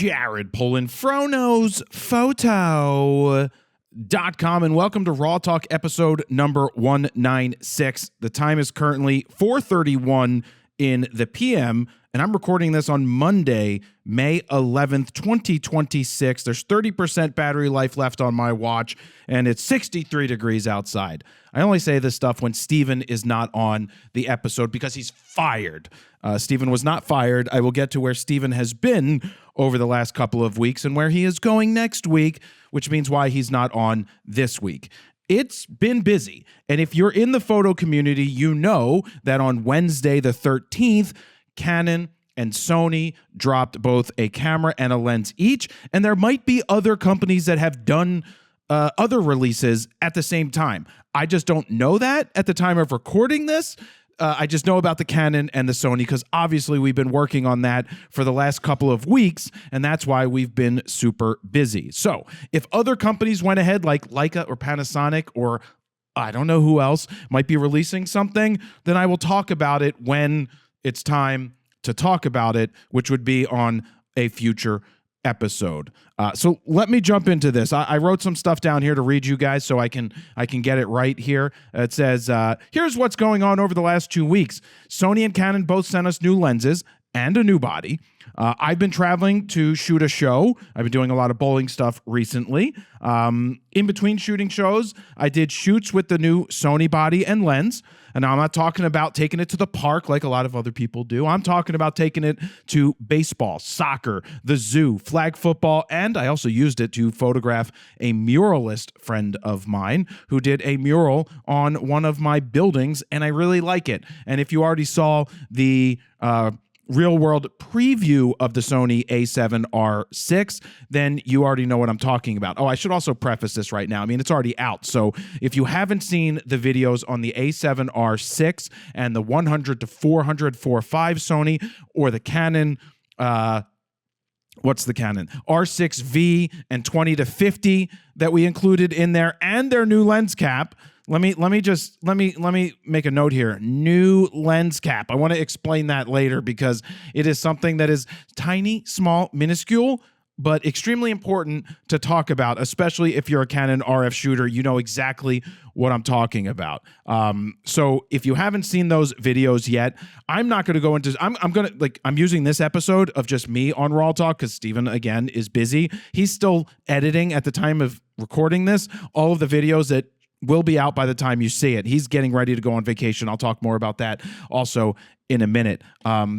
Jared Polin, FroKnowsPhoto.com, and welcome to RAWtalk episode number 196. The time is currently 4:31 in the PM, and I'm recording this on Monday, May 11th, 2026. There's 30% battery life left on my watch, and it's 63 degrees outside. I only say this stuff when Steven is not on the episode because he's fired. Steven was not fired. I will get to where Steven has been over the last couple of weeks and where he is going next week, which means why he's not on this week. It's been busy, and if you're in the photo community, you know that on Wednesday the 13th, Canon and Sony dropped both a camera and a lens each, and there might be other companies that have done other releases at the same time. I just don't know that at the time of recording this. I just know about the Canon and the Sony because obviously we've been working on that for the last couple of weeks, and that's why we've been super busy. So if other companies went ahead like Leica or Panasonic or I don't know who else might be releasing something, then I will talk about it when it's time to talk about it, which would be on a future episode. So let me jump into this. I wrote some stuff down here to read you guys so I can get it right here. It says, here's what's going on over the last 2 weeks. Sony and Canon both sent us new lenses and a new body. I've been traveling to shoot a show. I've been doing a lot of bowling stuff recently. In between shooting shows, I did shoots with the new Sony body and lens. And now I'm not talking about taking it to the park like a lot of other people do. I'm talking about taking it to baseball, soccer, the zoo, flag football, and I also used it to photograph a muralist friend of mine who did a mural on one of my buildings, and I really like it. And if you already saw the real-world preview of the Sony A7R6, then you already know what I'm talking about. Oh, I should also preface this right now. I mean, it's already out. So if you haven't seen the videos on the A7R6 and the 100 to 400 4.5 Sony or the Canon, what's the Canon? R6V and 20 to 50 that we included in there, and their new lens cap. Let me make a note here. New lens cap. I want to explain that later because it is something that is tiny, small, minuscule, but extremely important to talk about, especially if you're a Canon RF shooter. You know exactly what I'm talking about. So if you haven't seen those videos yet, I'm not going to go into, I'm using this episode of just me on RAWtalk because Steven, again, is busy. He's still editing at the time of recording this, all of the videos that will be out by the time you see it. He's getting ready to go on vacation. I'll talk more about that also in a minute. Yeah,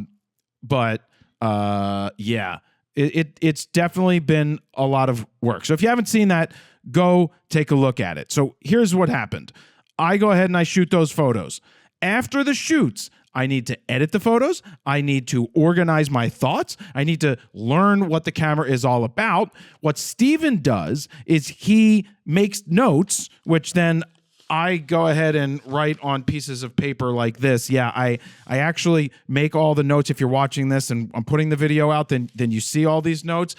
it's definitely been a lot of work. So if you haven't seen that, go take a look at it. So here's what happened. I go ahead and I shoot those photos. After the shoots, I need to edit the photos. I need to organize my thoughts. I need to learn what the camera is all about. What Steven does is he makes notes, which then I go ahead and write on pieces of paper like this. Yeah, I actually make all the notes. If you're watching this and I'm putting the video out, then you see all these notes.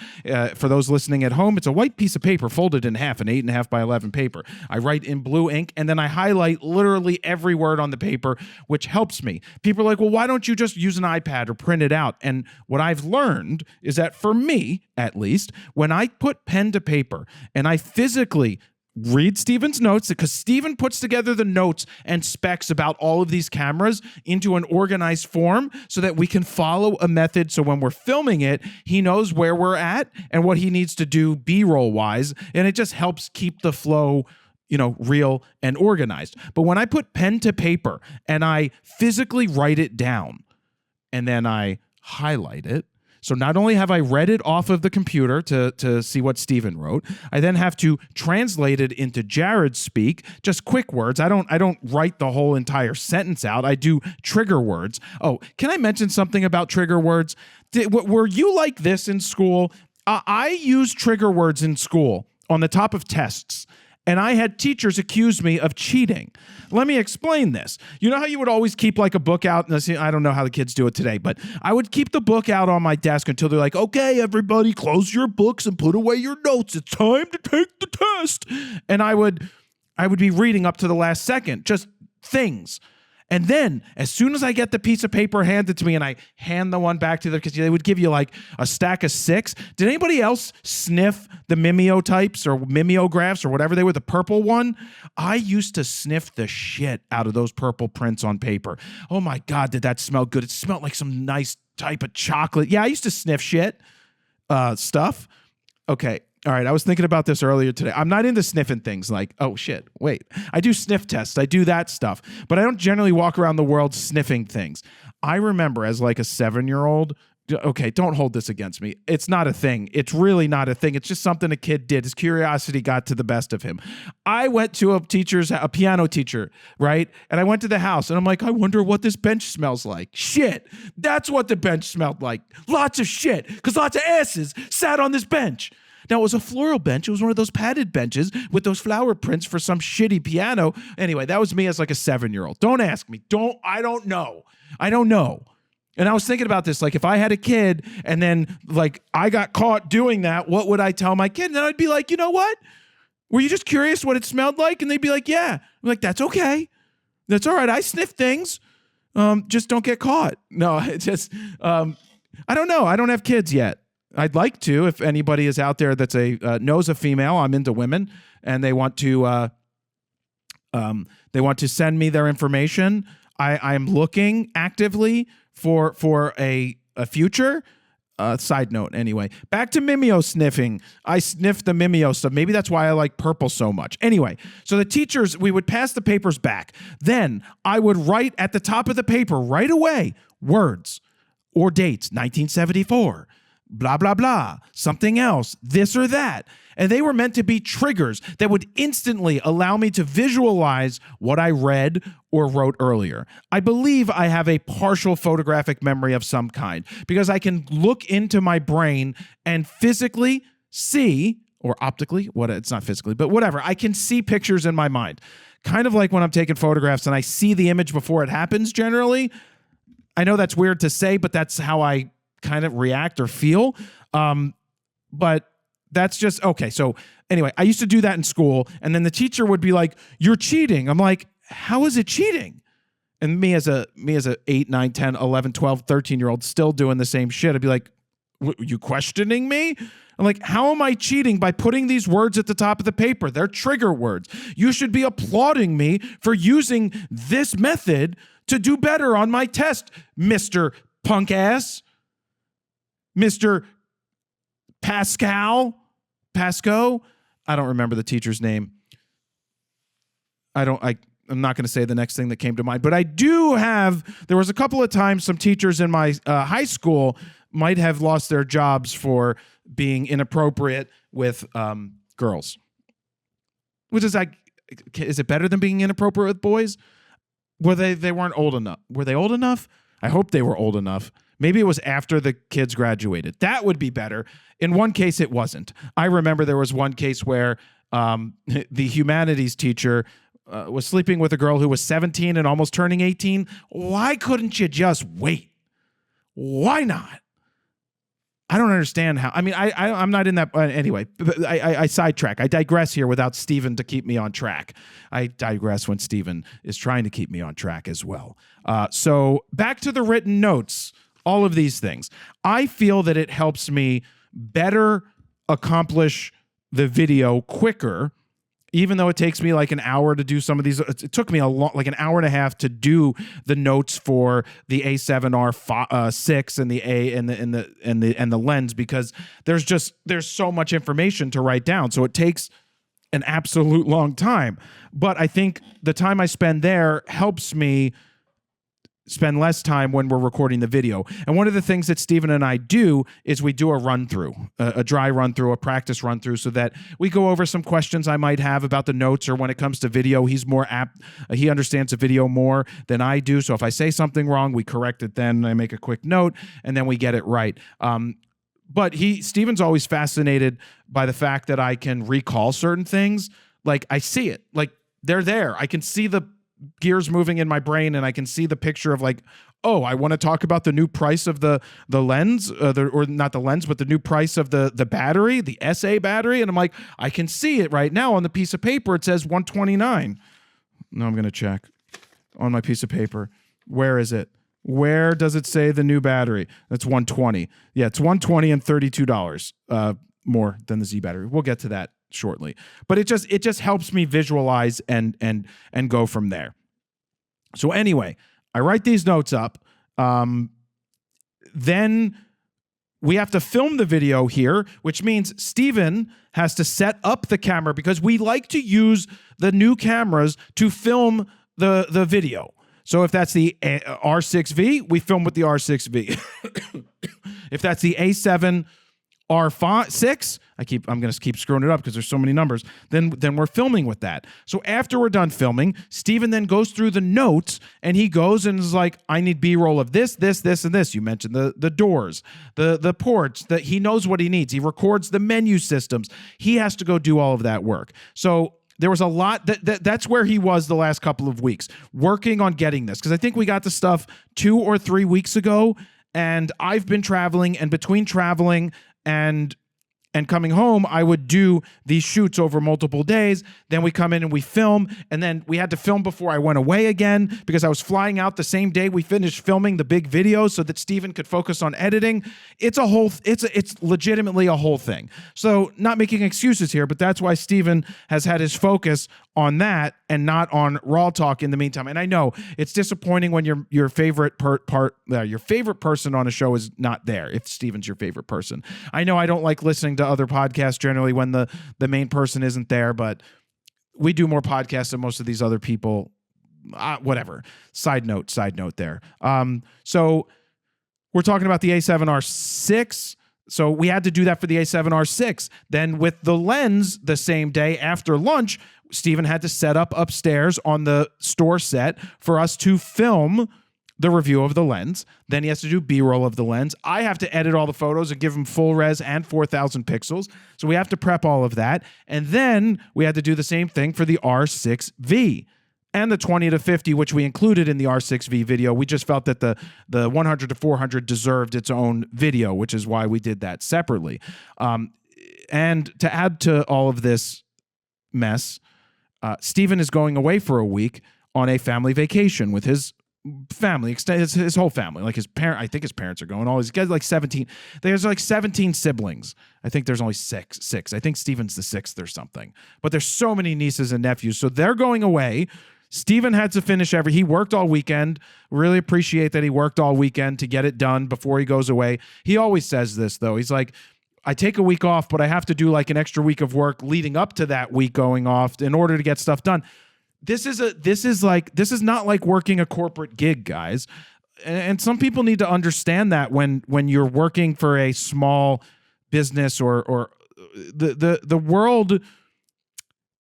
For those listening at home, it's a white piece of paper folded in half, an 8.5 by 11 paper. I write in blue ink, and then I highlight literally every word on the paper, which helps me. People are like, well, why don't you just use an iPad or print it out? And what I've learned is that for me, at least, when I put pen to paper and I physically read Steven's notes, because Steven puts together the notes and specs about all of these cameras into an organized form so that we can follow a method. So when we're filming it, he knows where we're at and what he needs to do B-roll wise. And it just helps keep the flow, real and organized. But when I put pen to paper and I physically write it down and then I highlight it, so not only have I read it off of the computer to see what Steven wrote, I then have to translate it into Jared's speak, just quick words. I don't write the whole entire sentence out. I do trigger words. Oh, can I mention something about trigger words? Were you like this in school? I used trigger words in school on the top of tests. And I had teachers accuse me of cheating. Let me explain this. You know how you would always keep like a book out? I don't know how the kids do it today, but I would keep the book out on my desk until they're like, okay, everybody close your books and put away your notes. It's time to take the test. And I would be reading up to the last second, just things. And then as soon as I get the piece of paper handed to me and I hand the one back to them, because they would give you like a stack of 6. Did anybody else sniff the mimeotypes or mimeographs or whatever they were, the purple one? I used to sniff the shit out of those purple prints on paper. Oh my God, did that smell good? It smelled like some nice type of chocolate. Yeah, I used to sniff shit stuff. Okay. All right, I was thinking about this earlier today. I'm not into sniffing things like, oh shit, wait. I do sniff tests. I do that stuff. But I don't generally walk around the world sniffing things. I remember as like a 7-year-old, okay, don't hold this against me. It's not a thing. It's really not a thing. It's just something a kid did. His curiosity got to the best of him. I went to a piano teacher, right? And I went to the house and I'm like, I wonder what this bench smells like. Shit, that's what the bench smelled like. Lots of shit, because lots of asses sat on this bench. Now, it was a floral bench. It was one of those padded benches with those flower prints for some shitty piano. Anyway, that was me as like a 7-year-old. Don't ask me. I don't know. And I was thinking about this, like if I had a kid and then like I got caught doing that, what would I tell my kid? And then I'd be like, you know what? Were you just curious what it smelled like? And they'd be like, yeah. I'm like, that's okay. That's all right. I sniff things. Just don't get caught. No, it's just, I don't know. I don't have kids yet. I'd like to, if anybody is out there that's knows a female, I'm into women, and they want to send me their information. I'm looking actively for a future. Side note, anyway. Back to mimeo sniffing. I sniff the mimeo stuff. Maybe that's why I like purple so much. Anyway, so the teachers, we would pass the papers back. Then I would write at the top of the paper right away words or dates, 1974. Blah, blah, blah, something else, this or that. And they were meant to be triggers that would instantly allow me to visualize what I read or wrote earlier. I believe I have a partial photographic memory of some kind because I can look into my brain and physically see, or optically, it's not physically, but whatever, I can see pictures in my mind. Kind of like when I'm taking photographs and I see the image before it happens generally. I know that's weird to say, but that's how I kind of react or feel. But that's just, okay. So anyway, I used to do that in school. And then the teacher would be like, you're cheating. I'm like, how is it cheating? And me as a 8, 9, 10, 11, 12, 13-year-old still doing the same shit. I'd be like, you questioning me? I'm like, how am I cheating by putting these words at the top of the paper? They're trigger words. You should be applauding me for using this method to do better on my test, Mr. Punk Ass. Mr. Pasco? I don't remember the teacher's name. I'm not going to say the next thing that came to mind, but I do have, there was a couple of times some teachers in my high school might have lost their jobs for being inappropriate with girls. Which is like, is it better than being inappropriate with boys? They weren't old enough. Were they old enough? I hope they were old enough. Maybe it was after the kids graduated. That would be better. In one case, it wasn't. I remember there was one case where the humanities teacher was sleeping with a girl who was 17 and almost turning 18. Why couldn't you just wait? Why not? I don't understand how. I mean, I'm not in that. Anyway, I sidetrack. I digress here without Steven to keep me on track. I digress when Steven is trying to keep me on track as well. So back to the written notes. All of these things. I feel that it helps me better accomplish the video quicker, even though it takes me like an hour to do some of these. It took me like an hour and a half to do the notes for the A7R6 and the lens, because there's so much information to write down. So it takes an absolute long time. But I think the time I spend there helps me spend less time when we're recording the video. And one of the things that Steven and I do is we do a run-through, a dry run-through, a practice run-through, so that we go over some questions I might have about the notes, or when it comes to video, he's more apt. He understands the video more than I do. So if I say something wrong, we correct it then. I make a quick note, and then we get it right. But Steven's always fascinated by the fact that I can recall certain things. Like, I see it. Like, they're there. I can see the gears moving in my brain, and I can see the picture of like, oh, I want to talk about the new price of the lens, or not the lens, but the new price of the battery, the SA battery. And I'm like, I can see it right now on the piece of paper. It says 129. No, I'm going to check. on my piece of paper. Where is it? Where does it say the new battery? That's 120. Yeah, it's 120 and $32 more than the Z battery. We'll get to that shortly. But it just helps me visualize and go from there. So anyway, I write these notes up. Then we have to film the video here, which means Steven has to set up the camera because we like to use the new cameras to film the video. So if that's the R6V, we film with the R6V. If that's the A7R6, I'm going to keep screwing it up because there's so many numbers, then we're filming with that. So after we're done filming, Steven then goes through the notes and he goes and is like, I need B-roll of this, this, this, and this. You mentioned the doors, the ports, that he knows what he needs. He records the menu systems. He has to go do all of that work. So there was a lot that's where he was the last couple of weeks working on getting this. Because I think we got the stuff 2 or 3 weeks ago, and I've been traveling, and between traveling and coming home, I would do these shoots over multiple days. Then we come in and we film, and then we had to film before I went away again because I was flying out the same day we finished filming the big videos so that Steven could focus on editing. It's legitimately a whole thing. So not making excuses here, but that's why Steven has had his focus on that and not on RAWtalk in the meantime. And I know it's disappointing when your favorite your favorite person on a show is not there, if Steven's your favorite person. I know I don't like listening to other podcasts generally when the main person isn't there, but we do more podcasts than most of these other people. Whatever. Side note there. So we're talking about the A7R6. So we had to do that for the A7R6. Then with the lens the same day after lunch, Steven had to set up upstairs on the store set for us to film the review of the lens. Then he has to do B-roll of the lens. I have to edit all the photos and give him full res and 4,000 pixels. So we have to prep all of that. And then we had to do the same thing for the R6V and the 20 to 50, which we included in the R6V video. We just felt that the 100 to 400 deserved its own video, which is why we did that separately. And to add to all of this mess, Steven is going away for a week on a family vacation with his family, his whole family. Like his parent, I think his parents are going. All his guys, like 17. There's like 17 siblings. I think there's only six. I think Steven's the 6th or something. But there's so many nieces and nephews, so they're going away. Steven had to finish he worked all weekend. Really appreciate that he worked all weekend to get it done before he goes away. He always says this though. He's like, I take a week off, but I have to do like an extra week of work leading up to that week going off in order to get stuff done. This is not like working a corporate gig, guys. And some people need to understand that when you're working for a small business or the world,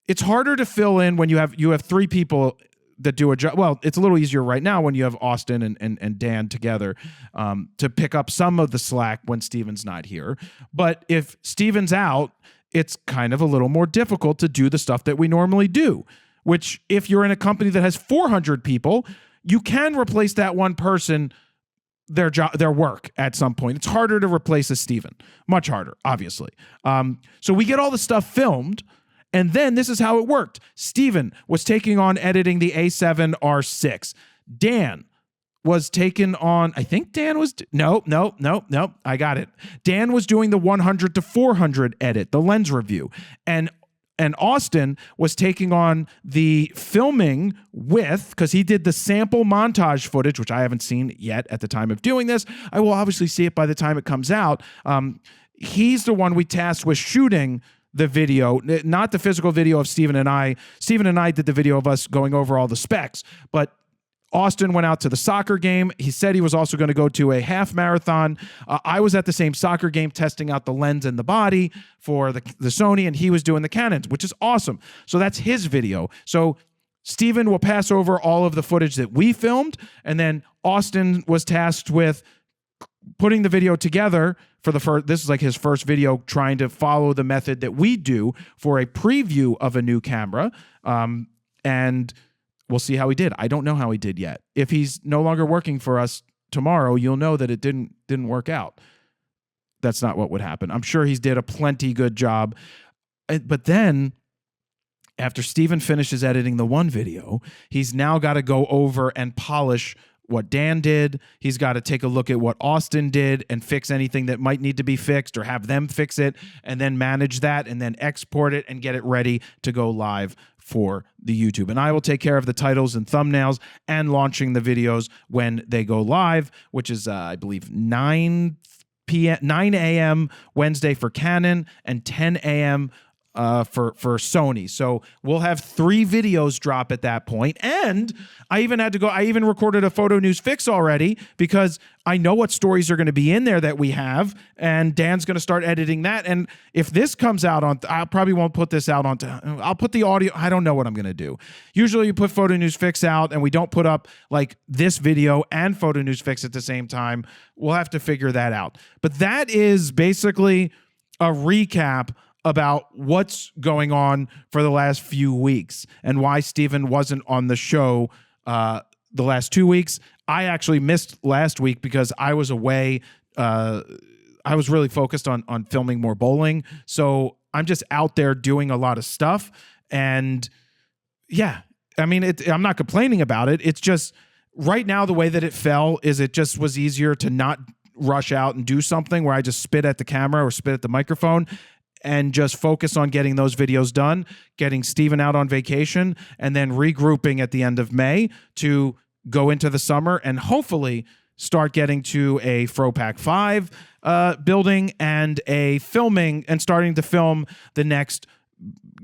it's harder to fill in when you have 3 people that do a job. Well, it's a little easier right now when you have Austin and Dan together to pick up some of the slack when Steven's not here. But if Steven's out, it's kind of a little more difficult to do the stuff that we normally do, which if you're in a company that has 400 people, you can replace that one person, their work at some point. It's harder to replace a Steven, much harder, obviously. So we get all the stuff filmed. And then this is how it worked. Steven was taking on editing the A7R6. Dan was taken on, I think Dan was, no, I got it. Dan was doing the 100 to 400 edit, the lens review. And Austin was taking on the filming because he did the sample montage footage, which I haven't seen yet at the time of doing this. I will obviously see it by the time it comes out. He's the one we tasked with shooting the video, not the physical video of Steven and I. Steven and I did the video of us going over all the specs, but Austin went out to the soccer game. He said he was also going to go to a half marathon. I was at the same soccer game testing out the lens and the body for the Sony, and he was doing the Canons, which is awesome. So that's his video. So Steven will pass over all of the footage that we filmed, and then Austin was tasked with putting the video together for the first. This is like his first video trying to follow the method that we do for a preview of a new camera. And we'll see how he did. I don't know how he did yet. If he's no longer working for us tomorrow, you'll know that it didn't work out. That's not what would happen. I'm sure he's did a plenty good job. But then after Steven finishes editing the one video, he's now got to go over and polish what Dan did. He's got to take a look at what Austin did and fix anything that might need to be fixed or have them fix it, and then manage that and then export it and get it ready to go live for the YouTube. And I will take care of the titles and thumbnails and launching the videos when they go live, which is, I believe, 9 a.m. Wednesday for Canon and 10 a.m. For Sony. So we'll have 3 videos drop at that point. And I even recorded a photo news fix already because I know what stories are going to be in there that we have, and Dan's going to start editing that. And if this comes out on, I probably won't put this out on, I'll put the audio. I don't know what I'm going to do. Usually you put photo news fix out and we don't put up like this video and photo news fix at the same time. We'll have to figure that out. But that is basically a recap about what's going on for the last few weeks and why Steven wasn't on the show the last 2 weeks. I actually missed last week because I was away. I was really focused on filming more bowling. So I'm just out there doing a lot of stuff. And yeah, I mean, I'm not complaining about it. It's just right now the way that it fell is it just was easier to not rush out and do something where I just spit at the camera or spit at the microphone and just focus on getting those videos done, getting Steven out on vacation, and then regrouping at the end of May to go into the summer and hopefully start getting to a FroPack 5 building and a filming and starting to film the next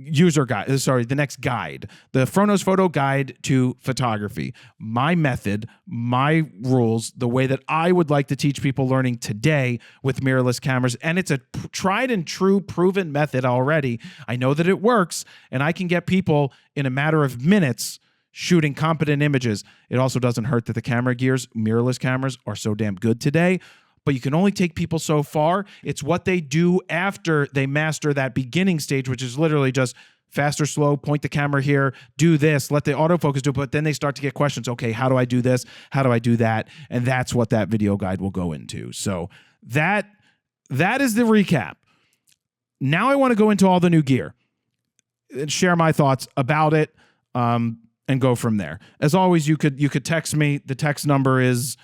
the next guide, the Fronos Photo Guide to Photography. My method, my rules, the way that I would like to teach people learning today with mirrorless cameras. And it's a tried and true proven method already. I know that it works, and I can get people in a matter of minutes shooting competent images. It also doesn't hurt that the mirrorless cameras are so damn good today. But you can only take people so far. It's what they do after they master that beginning stage, which is literally just fast or slow, point the camera here, do this, let the autofocus do it, but then they start to get questions. Okay, how do I do this? How do I do that? And that's what that video guide will go into. So that is the recap. Now I want to go into all the new gear and share my thoughts about it and go from there. As always, you could text me. The text number is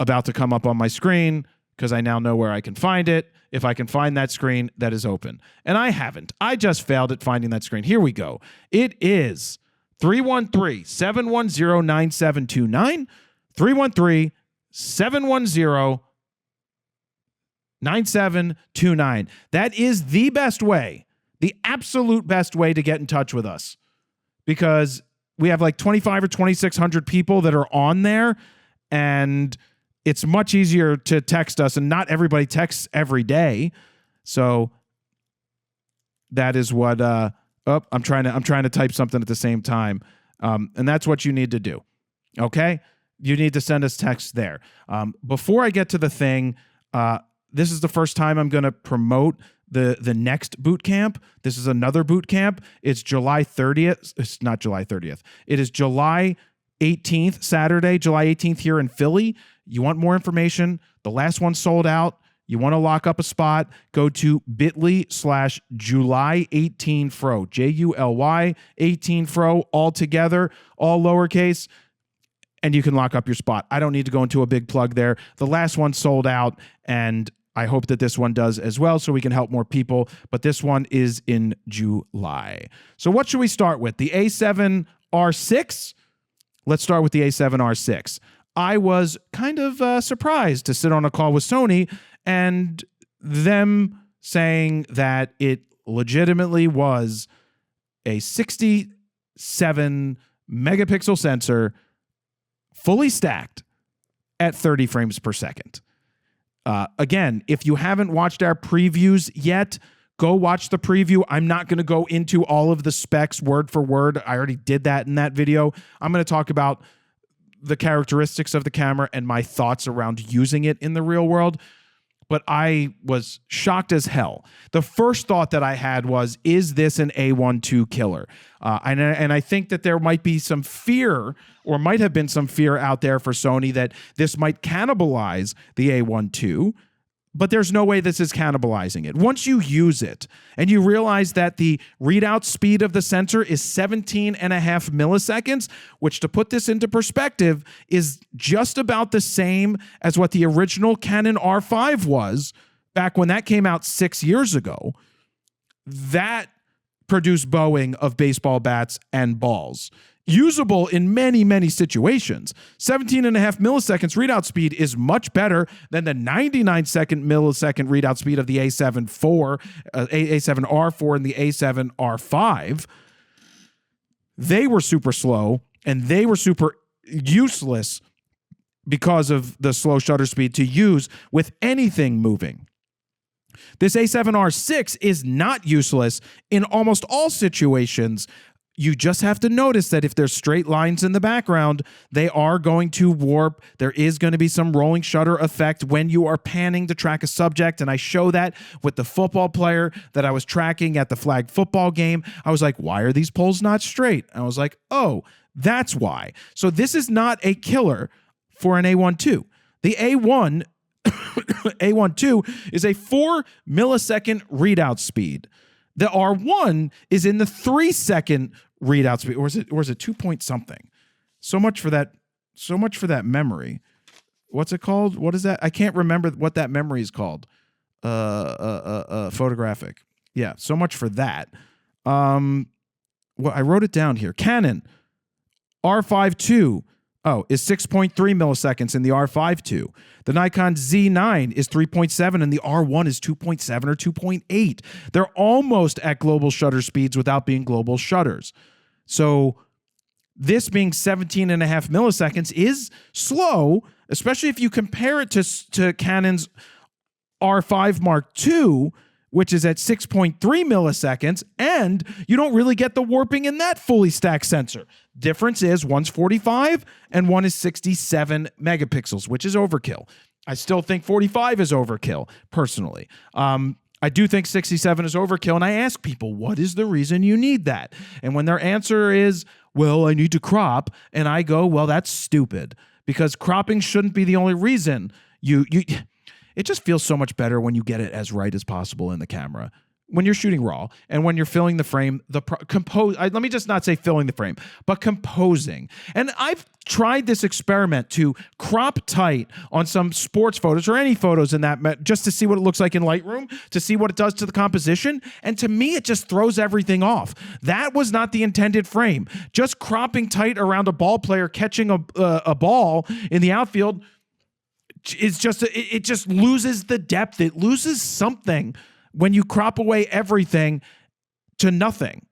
about to come up on my screen because I now know where I can find it. If I can find that screen that is open. And I haven't. I just failed at finding that screen. Here we go. It is 313-710-9729. 313-710-9729. That is the best way, the absolute best way to get in touch with us, because we have like 2,500 or 2,600 people that are on there, and it's much easier to text us, and not everybody texts every day. So that is what I'm trying to type something at the same time. And that's what you need to do. Okay? You need to send us texts there. Before I get to the thing, this is the first time I'm going to promote the next boot camp. This is another boot camp. It's July 30th. It's not July 30th. It is July 18th, Saturday, July 18th here in Philly. You want more information? The last one sold out. You want to lock up a spot? Go to bit.ly/July18fro, July 18fro, all together, all lowercase, and you can lock up your spot. I don't need to go into a big plug there. The last one sold out, and I hope that this one does as well so we can help more people, but this one is in July. So what should we start with? The A7R6? Let's start with the A7R6. I was kind of surprised to sit on a call with Sony and them saying that it legitimately was a 67 megapixel sensor, fully stacked at 30 frames per second. Again, if you haven't watched our previews yet, go watch the preview. I'm not going to go into all of the specs word for word. I already did that in that video. I'm going to talk about the characteristics of the camera and my thoughts around using it in the real world. But I was shocked as hell. The first thought that I had was, is this an A12 killer? And I think that there might be some fear, or might have been some fear out there for Sony that this might cannibalize the A12. but there's no way this is cannibalizing it. Once you use it and you realize that the readout speed of the sensor is 17.5 milliseconds, which, to put this into perspective, is just about the same as what the original Canon R5 was back when that came out 6 years ago, that produced bowing of baseball bats and balls. Usable in many, many situations. 17.5 milliseconds readout speed is much better than the 99 millisecond readout speed of the A7R4 and the A7R5. They were super slow and they were super useless because of the slow shutter speed to use with anything moving. This A7R6 is not useless in almost all situations. You just have to notice that if there's straight lines in the background, they are going to warp. There is going to be some rolling shutter effect when you are panning to track a subject. And I show that with the football player that I was tracking at the flag football game. I was like, why are these poles not straight? I was like, oh, that's why. So this is not a killer for an A1 II. The A1 A1 II is a 4 millisecond readout speed. The R1 is in the 3 second readout speed, or is it 2 point something? So much for that memory. What's it called? What is that? I can't remember what that memory is called. Photographic. Yeah, so much for that. Well, I wrote it down here. Canon R5 II is 6.3 milliseconds in the R5 II. The Nikon Z9 is 3.7 and the R1 is 2.7 or 2.8. They're almost at global shutter speeds without being global shutters. So this being 17.5 milliseconds is slow, especially if you compare it to Canon's R5 Mark II, which is at 6.3 milliseconds, and you don't really get the warping in that fully stacked sensor. Difference is one's 45 and one is 67 megapixels, which is overkill. I still think 45 is overkill, personally. I do think 67 is overkill, and I ask people, what is the reason you need that? And when their answer is, well, I need to crop, and I go, well, that's stupid, because cropping shouldn't be the only reason it just feels so much better when you get it as right as possible in the camera. When you're shooting RAW and when you're filling the frame, let me just not say filling the frame, but composing. And I've tried this experiment to crop tight on some sports photos or any photos in that, just to see what it looks like in Lightroom, to see what it does to the composition. And to me, it just throws everything off. That was not the intended frame. Just cropping tight around a ball player catching a ball in the outfield, it just loses the depth. It loses something when you crop away everything to nothing.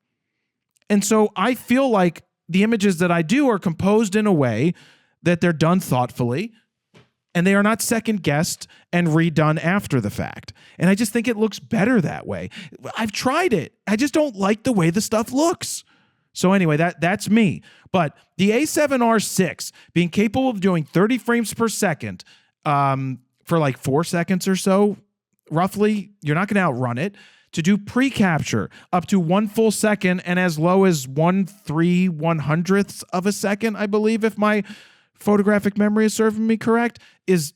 And so I feel like the images that I do are composed in a way that they're done thoughtfully and they are not second guessed and redone after the fact. And I just think it looks better that way. I've tried it. I just don't like the way the stuff looks. So anyway, that's me. But the A7R6 being capable of doing 30 frames per second for like 4 seconds or so, roughly, you're not going to outrun it. To do pre-capture up to 1 full second and as low as 1/300th of a second, I believe, if my photographic memory is serving me correct, is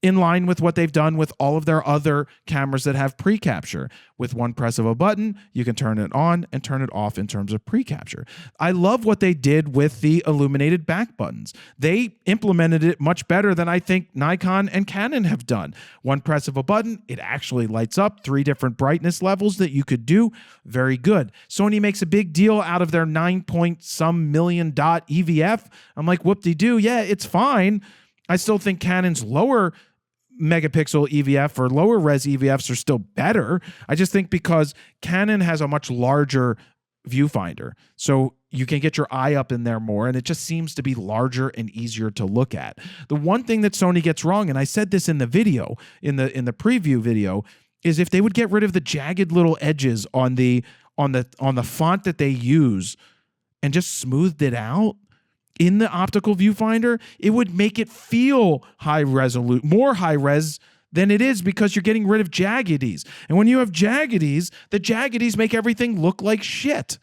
in line with what they've done with all of their other cameras that have pre-capture. With one press of a button, you can turn it on and turn it off in terms of pre-capture. I love what they did with the illuminated back buttons. They implemented it much better than I think Nikon and Canon have done. One press of a button, it actually lights up 3 different brightness levels that you could do. Very good. Sony makes a big deal out of their 9-point-some million dot EVF. I'm like, whoop-de-doo, yeah, it's fine. I still think Canon's lower megapixel EVF or lower res EVFs are still better. I just think because Canon has a much larger viewfinder, so you can get your eye up in there more, and it just seems to be larger and easier to look at. The one thing that Sony gets wrong, and I said this in the video, in the preview video, is if they would get rid of the jagged little edges on the font that they use and just smoothed it out in the optical viewfinder, it would make it feel more high res than it is, because you're getting rid of jaggedies. And when you have jaggedies, the jaggedies make everything look like shit.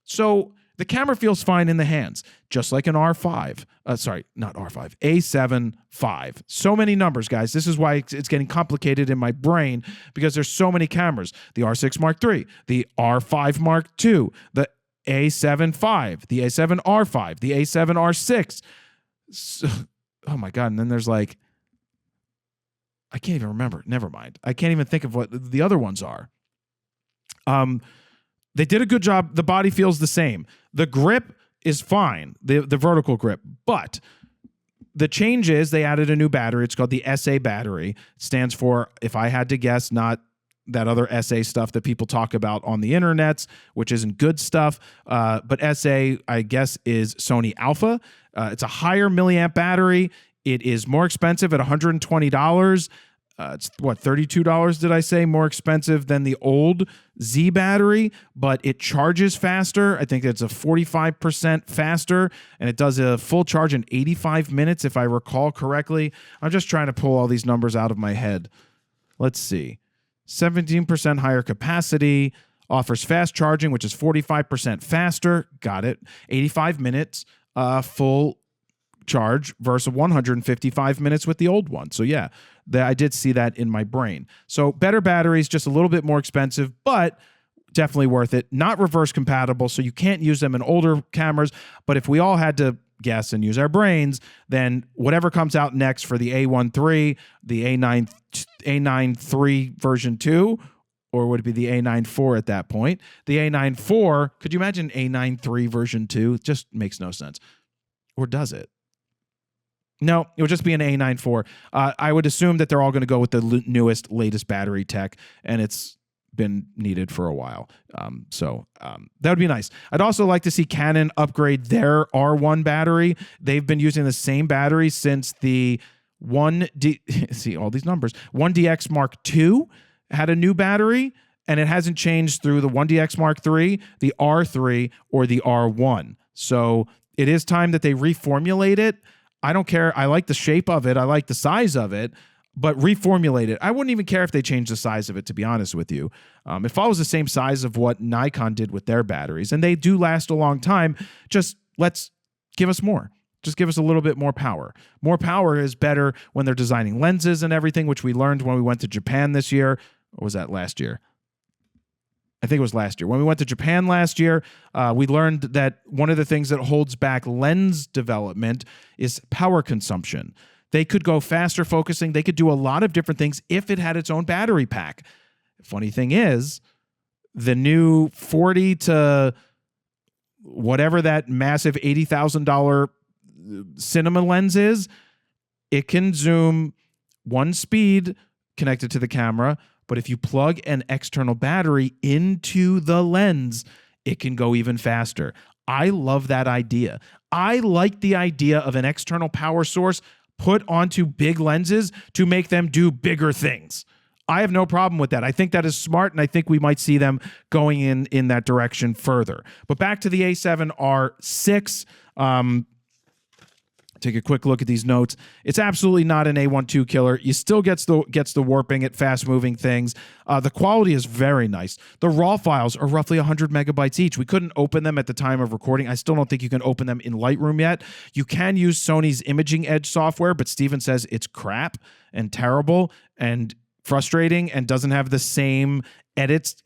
So The camera feels fine in the hands, just like an R5. Sorry, not R5, A7R6. So many numbers, guys. This is why it's getting complicated in my brain, because there's so many cameras. The R6 Mark III, the R5 Mark II, the A7R5, the A7R5, the A7R6. So, oh my God. And then there's like, I can't even remember. Never mind. I can't even think of what the other ones are. They did a good job. The body feels the same. The grip is fine, the vertical grip. But the change is they added a new battery. It's called the SA battery. It stands for, if I had to guess, not that other SA stuff that people talk about on the internets, which isn't good stuff. But SA, I guess, is Sony Alpha. It's a higher milliamp battery. It is more expensive at $120. It's what, $32, did I say? More expensive than the old Z battery, but it charges faster. I think it's a 45% faster, and it does a full charge in 85 minutes, if I recall correctly. I'm just trying to pull all these numbers out of my head. Let's see. 17% higher capacity, offers fast charging, which is 45% faster. Got it. 85 minutes, full charge versus 155 minutes with the old one. So yeah, I did see that in my brain. So better batteries, just a little bit more expensive, but definitely worth it. Not reverse compatible, so you can't use them in older cameras. But if we all had to guess and use our brains, then whatever comes out next for the A1 the A9 III version 2, or would it be the A9 IV at that point? The A9 IV, could you imagine A9 III version 2? It just makes no sense. Or does it? No, it would just be an A9 IV. I would assume that they're all going to go with the newest, latest battery tech, and it's been needed for a while. So that would be nice. I'd also like to see Canon upgrade their R1 battery. They've been using the same battery since the 1D, see all these numbers, 1DX Mark II had a new battery, and it hasn't changed through the 1DX Mark III, the R3, or the R1. So it is time that they reformulate it. I don't care. I like the shape of it. I like the size of it, but reformulate it. I wouldn't even care if they changed the size of it, to be honest with you. It follows the same size of what Nikon did with their batteries, and they do last a long time. Just give us more. Just give us a little bit more power. More power is better when they're designing lenses and everything, which we learned when we went to Japan this year. Or was that last year? I think it was last year. When we went to Japan last year, we learned that one of the things that holds back lens development is power consumption. They could go faster focusing. They could do a lot of different things if it had its own battery pack. Funny thing is, the new 40 to whatever that massive $80,000 cinema lens is, it can zoom one speed connected to the camera, but if you plug an external battery into the lens, it can go even faster. I love that idea. I like the idea of an external power source put onto big lenses to make them do bigger things. I have no problem with that. I think that is smart, and I think we might see them going in that direction further. But back to the A7R6. Take a quick look at these notes. It's absolutely not an A12 killer. You still gets the warping at fast-moving things. The quality is very nice. The RAW files are roughly 100 megabytes each. We couldn't open them at the time of recording. I still don't think you can open them in Lightroom yet. You can use Sony's Imaging Edge software, but Steven says it's crap and terrible and frustrating and doesn't have the same edit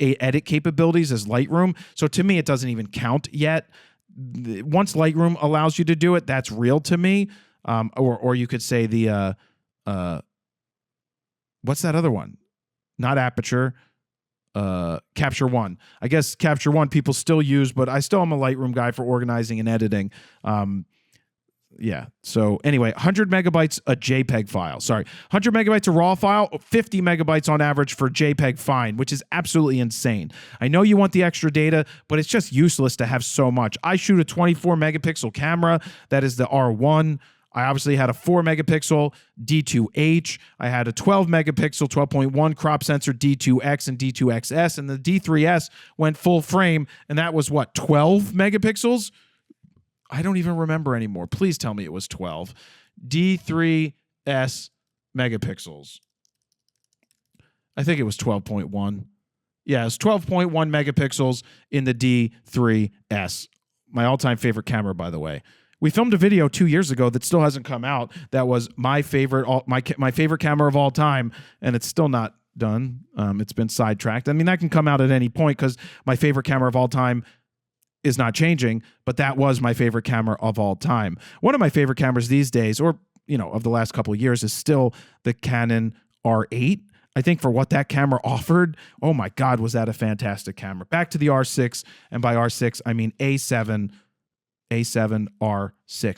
capabilities as Lightroom. So to me, it doesn't even count yet. Once Lightroom allows you to do it, that's real to me. Or you could say the what's that other one? Not Aperture, Capture One. I guess Capture One people still use, but I still am a Lightroom guy for organizing and editing. Yeah. So anyway, 100 megabytes a JPEG file. Sorry, 100 megabytes a RAW file, 50 megabytes on average for JPEG fine, which is absolutely insane. I know you want the extra data, but it's just useless to have so much. I shoot a 24 megapixel camera. That is the R1. I obviously had a 4 megapixel D2H. I had a 12 megapixel 12.1 crop sensor D2X and D2XS, and the D3S went full frame, and that was what, 12 megapixels? I don't even remember anymore. Please tell me it was 12. D3S megapixels. I think it was 12.1. Yeah, it's 12.1 megapixels in the D3S. my all-time favorite camera, by the way. We filmed a video 2 years ago that still hasn't come out. That was my favorite, my favorite camera of all time, and it's still not done. It's been sidetracked. I mean, that can come out at any point because my favorite camera of all time is not changing, but that was my favorite camera of all time. One of my favorite cameras these days, or of the last couple of years, is still the Canon R8. I think for what that camera offered, oh my God, was that a fantastic camera. Back to the R6, and by R6, I mean A7R6.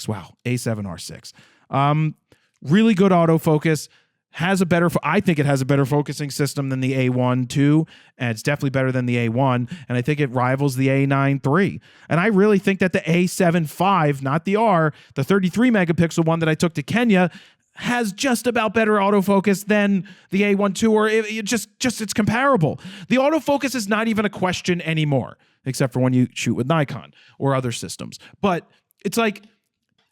Wow, A7R6. Really good autofocus. I think it has a better focusing system than the A1 too, and it's definitely better than the A1, and I think it rivals the A9 III. And I really think that the A7V, not the R, the 33 megapixel one that I took to Kenya, has just about better autofocus than the A1 II, or it's comparable. The autofocus is not even a question anymore, except for when you shoot with Nikon or other systems. But it's like,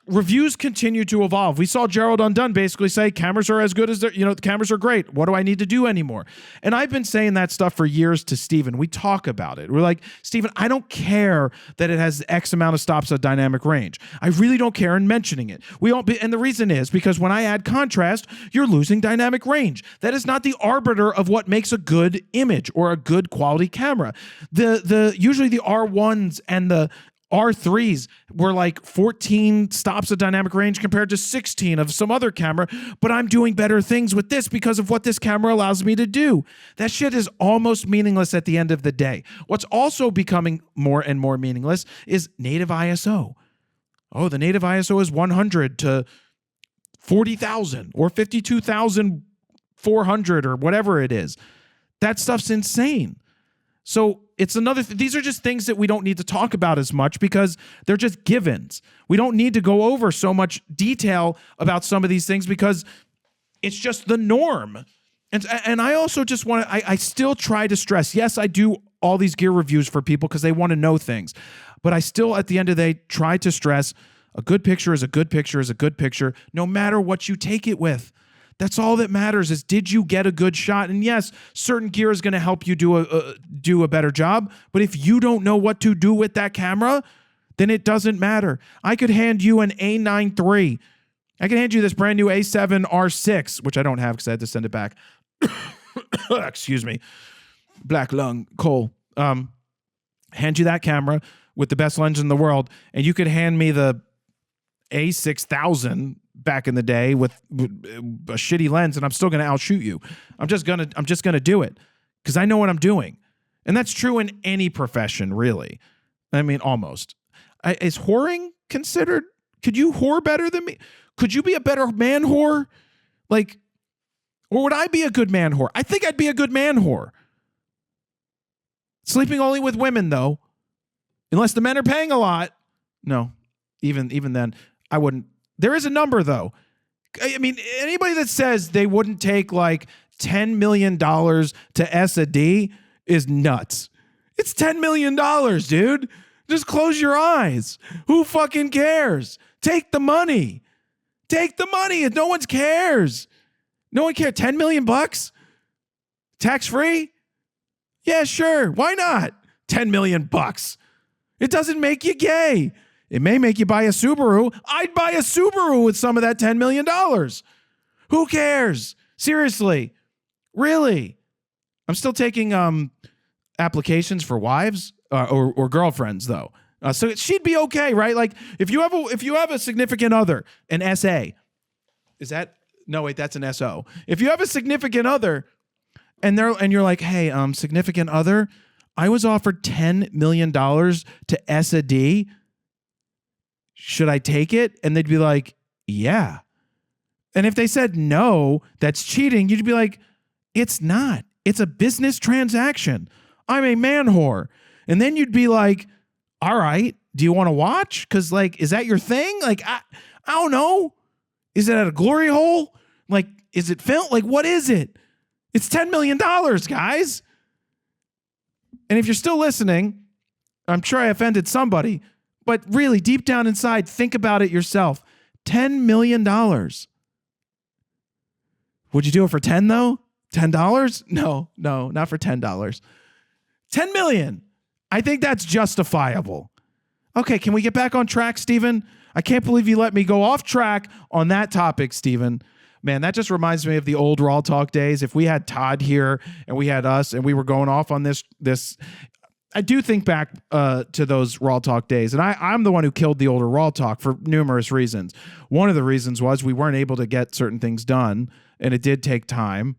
reviews continue to evolve. We saw Gerald Undone basically say cameras are as good as the cameras are great. What do I need to do anymore? And I've been saying that stuff for years to Steven. We talk about it. We're like, Steven, I don't care that it has X amount of stops of dynamic range. I really don't care in mentioning it. And the reason is because when I add contrast, you're losing dynamic range. That is not the arbiter of what makes a good image or a good quality camera. Usually the R1s and the R3s were like 14 stops of dynamic range compared to 16 of some other camera, but I'm doing better things with this because of what this camera allows me to do. That shit is almost meaningless at the end of the day. What's also becoming more and more meaningless is native ISO. Oh, the native ISO is 100 to 40,000 or 52,400 or whatever it is. That stuff's insane. So it's these are just things that we don't need to talk about as much because they're just givens. We don't need to go over so much detail about some of these things because it's just the norm. And I also just want to, I still try to stress, yes, I do all these gear reviews for people because they want to know things. But I still, at the end of the day, try to stress a good picture is a good picture is a good picture, no matter what you take it with. That's all that matters is, did you get a good shot? And yes, certain gear is going to help you do a better job. But if you don't know what to do with that camera, then it doesn't matter. I could hand you an A9 III. I can hand you this brand new A7R6, which I don't have because I had to send it back. Excuse me. Black lung, Cole. Hand you that camera with the best lens in the world, and you could hand me the A6000 back in the day with a shitty lens, and I'm still going to outshoot you. I'm just going to do it because I know what I'm doing. And that's true in any profession, really. I mean, almost. Is whoring considered? Could you whore better than me? Could you be a better man whore? Like, or would I be a good man whore? I think I'd be a good man whore. Sleeping only with women, though. Unless the men are paying a lot. No, even then, I wouldn't. There is a number, though. I mean, anybody that says they wouldn't take like $10 million to S&D is nuts. It's $10 million, dude. Just close your eyes. Who fucking cares? Take the money. Take the money. No one cares. No one cares. 10 million bucks? Tax free? Yeah, sure. Why not? 10 million bucks. It doesn't make you gay. It may make you buy a Subaru. I'd buy a Subaru with some of that $10 million. Who cares? Seriously. Really. I'm still taking applications for wives or girlfriends, though. So she'd be okay, right? Like if you have a significant other, an SA, is that? No, wait, that's an SO. If you have a significant other, and you're like, hey, significant other, I was offered $10 million to S&D. Should I take it? And they'd be like, yeah. And if they said no, that's cheating, you'd be like, it's not. It's a business transaction. I'm a man whore. And then you'd be like, all right, do you want to watch? Because, like, is that your thing? Like, I don't know. Is it at a glory hole? Like, is it film? Like, what is it? It's $10 million, guys. And if you're still listening, I'm sure I offended somebody, but really, deep down inside, think about it yourself. $10 million. Would you do it for 10 though? $10? No, not for $10. $10 million. I think that's justifiable. Okay, can we get back on track, Steven? I can't believe you let me go off track on that topic, Steven. Man, that just reminds me of the old RAWtalk days. If we had Todd here and we had us and we were going off on this, I do think back to those RAWtalk days. And I'm the one who killed the older RAWtalk for numerous reasons. One of the reasons was we weren't able to get certain things done, and it did take time.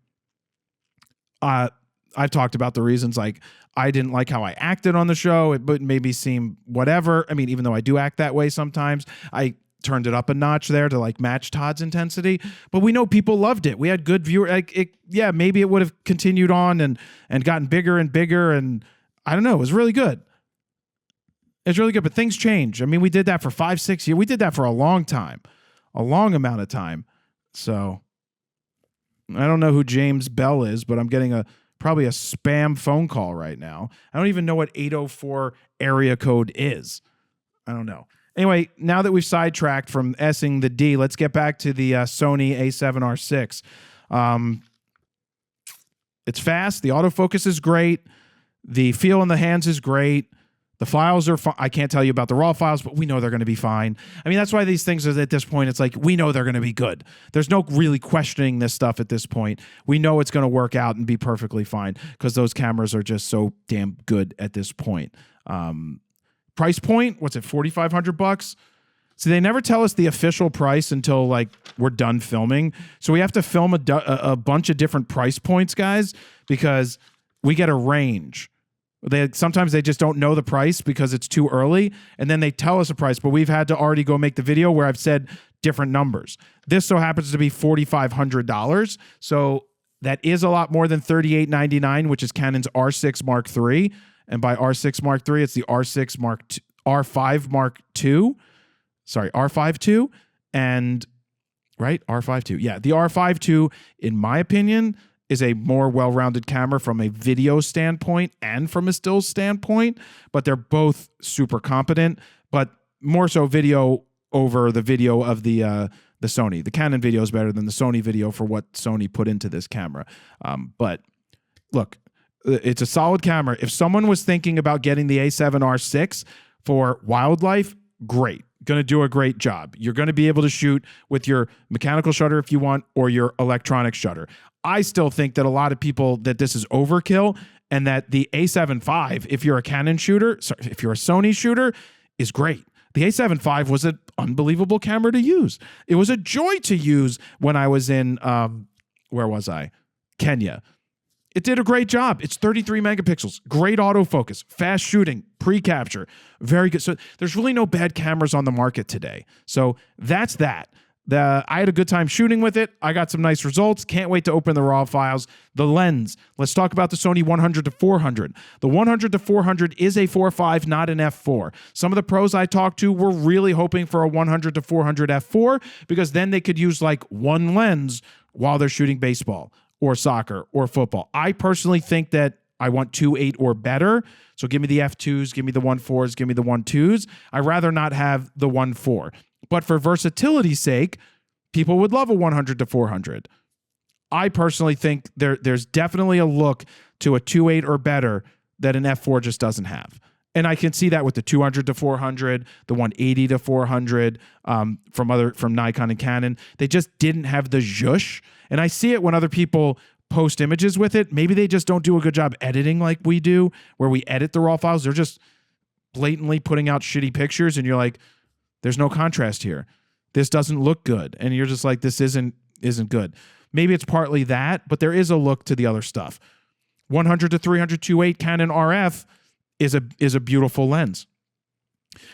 I've talked about the reasons, like I didn't like how I acted on the show. It made me seem whatever. I mean, even though I do act that way sometimes, I turned it up a notch there to like match Todd's intensity. But we know people loved it. We had good viewers. Maybe it would have continued on and gotten bigger and bigger. And I don't know. It was really good. It's really good. But things change. I mean, we did that for 5-6 years. We did that for a long time, a long amount of time. So I don't know who James Bell is, but I'm getting probably a spam phone call right now. I don't even know what 804 area code is. I don't know. Anyway, now that we've sidetracked from S-ing the D, let's get back to the Sony A7R6. It's fast. The autofocus is great. The feel in the hands is great. The files are fine. I can't tell you about the raw files, but we know they're going to be fine. I mean, that's why these things are at this point. It's like, we know they're going to be good. There's no really questioning this stuff at this point. We know it's going to work out and be perfectly fine because those cameras are just so damn good at this point. Price point, what's it, $4,500? So they never tell us the official price until like we're done filming. So we have to film a bunch of different price points, guys, because we get a range. Sometimes they just don't know the price because it's too early, and then they tell us a price, but we've had to already go make the video where I've said different numbers. This so happens to be $4,500, so that is a lot more than $3,899, which is Canon's R6 Mark III, and by R6 Mark III, it's the R5 Mark II, R5 II, and right, R5 II, yeah, the R5 II, in my opinion, is a more well-rounded camera from a video standpoint and from a stills standpoint, but they're both super competent, but more so video over the video of the Sony. The Canon video is better than the Sony video for what Sony put into this camera. But look, it's a solid camera. If someone was thinking about getting the A7R6 for wildlife, great. Going to do a great job. You're going to be able to shoot with your mechanical shutter if you want, or your electronic shutter. I still think that a lot of people that this is overkill, and that the A7V, if you're a Canon shooter, if you're a Sony shooter, is great. The A7V was an unbelievable camera to use. It was a joy to use when I was in, where was I? Kenya. It did a great job. It's 33 megapixels, great autofocus, fast shooting, pre-capture, very good. So there's really no bad cameras on the market today. So that's that. I had a good time shooting with it. I got some nice results. Can't wait to open the raw files. The lens. Let's talk about the Sony 100-400. The 100-400 is a 4.5, not an f4. Some of the pros I talked to were really hoping for a 100-400 f4 because then they could use like one lens while they're shooting baseball or soccer or football. I personally think that I want 2.8 or better. So give me the f2s, give me the 1.4s, give me the 1.2s. I'd rather not have the 1.4. But for versatility's sake, people would love a 100-400. I personally think there's definitely a look to a 2.8 or better that an f4 just doesn't have. And I can see that with the 200-400, the 180-400 from Nikon and Canon. They just didn't have the zhoosh. And I see it when other people post images with it. Maybe they just don't do a good job editing like we do, where we edit the raw files. They're just blatantly putting out shitty pictures, and you're like, there's no contrast here. This doesn't look good. And you're just like, this isn't good. Maybe it's partly that, but there is a look to the other stuff. 100-300 2.8 Canon RF is a beautiful lens.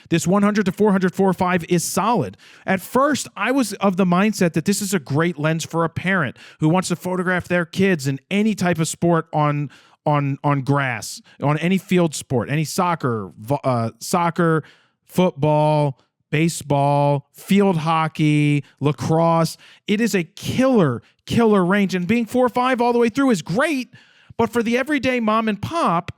This 100-400 4.5 is solid. At first, I was of the mindset that this is a great lens for a parent who wants to photograph their kids in any type of sport on grass, on any field sport, any soccer, football, baseball, field hockey, lacrosse. It is a killer range, and being 4.5 all the way through is great. But for the everyday mom and pop,